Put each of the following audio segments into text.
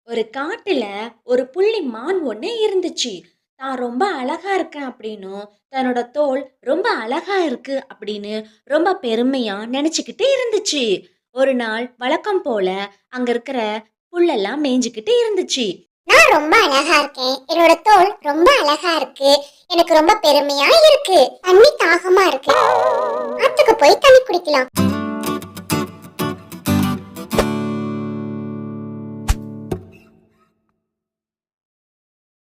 ஒரு காட்டுல ஒரு புள்ளி மான் ஒண்ணு இருந்துச்சு. தான் ரொம்ப அழகா இருக்கேன் அப்படின்னும், தன்னோட தோல் ரொம்ப அழகா இருக்கு அப்படின்னு ரொம்ப பெருமையா நினைச்சுக்கிட்டு இருந்துச்சு. ஒரு நாள் வழக்கம் போல அங்க இருக்கிற புல்லெல்லாம் மேய்ஞ்சுக்கிட்டு இருந்துச்சு. நான் ரொம்ப அழகா இருக்கேன். என்னோட தோல் ரொம்ப அழகா இருக்கு. எனக்கு ரொம்ப பெருமையா இருக்கு. தண்ணி தாகமா இருக்கு. ஆத்துக்கு போய் தண்ணி குடிக்கலாம்.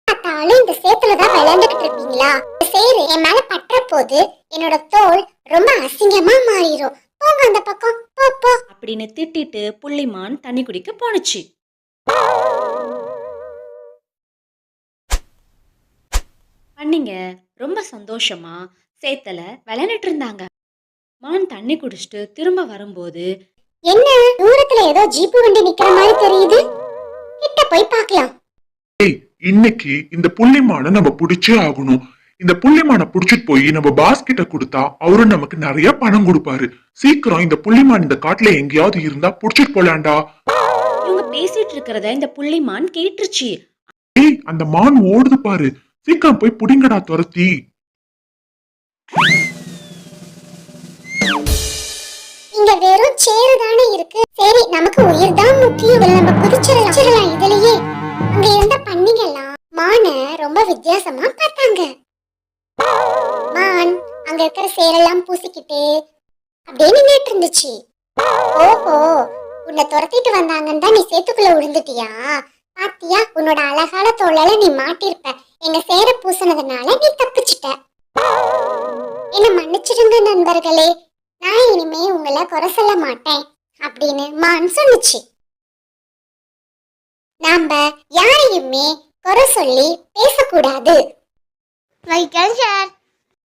பார்த்தாலும் இந்த சேத்துல தான் விளையாண்டுகிட்டு இருப்பீங்களா? இந்த சேரு என் மேல பற்ற போது என்னோட தோல் ரொம்ப அசிங்கமா மாறிடும். போங்க அந்த பக்கம், போ போ அப்படின்னு திட்டிட்டு புள்ளிமான் தண்ணி குடிக்க போனுச்சு. அன்னிங்க ரொம்ப சந்தோஷமா சேத்துல விளையாண்டுட்டு இருந்தாங்க. மான் தண்ணி குடிச்சிட்டு திரும்ப வரும்போது, என்ன தூரத்துல ஏதோ ஜீப்பு வண்டி நிக்கிற மாதிரி தெரியுது. கிட்ட போய் பார்க்கலாம். ஏய், இன்னைக்கு இந்த புள்ளிமான நம்ம புடிச்சே ஆகணும். இந்த புள்ளிமான புடிச்சிட்டு போய் நம்ம பாஸ் கிட்ட கொடுத்தா அவரு நமக்கு நிறைய பணம் கொடுப்பாரு. சீக்கிரம் இந்த புள்ளிமான் இந்த காட்டுல எங்கேயாவது இருந்தா புடிச்சிட்டு போலாண்டா. இவங்க பேசிட்டு இருக்கிறத இந்த புள்ளிமான் கேட்டுருச்சு. ஏய், அந்த மான் ஓடுது பாரு, சீக்கிரம் போய் புடிங்கடா துரத்தி. இங்க வெறும் சேரு தானே இருக்கு. சரி, நமக்கு உயிர் தான் முக்கியம். இதுல நம்ம குதிச்சிடலாம். இதுலயே அங்க இருந்த பன்னிங்கெல்லாம் மான ரொம்ப வித்தியாசமா பார்த்தாங்க. மான் அங்க இருக்கிற சேரெல்லாம் பூசிக்கிட்டு அப்படியே நின்னுட்டு இருந்துச்சு. ஓஹோ, உன்னை துரத்திட்டு வந்தாங்கன்னு தான் நீ சேத்துக்குள்ள விழுந்துட்டியா? பாத்தியா, உன்னோட அழகான தோளால நீ மாட்டிருப்ப. எங்க சேர பூசினதுனால நீ தப்பிச்சிட்ட. என்ன மன்னிச்சிடுங்க நண்பர்களே, நான் இனிமே உங்களை குறை சொல்ல மாட்டேன் அப்படின்னு மான் சொன்னுச்சு. நாம யாரையுமே குறை சொல்லி பேசக்கூடாது. Like and share.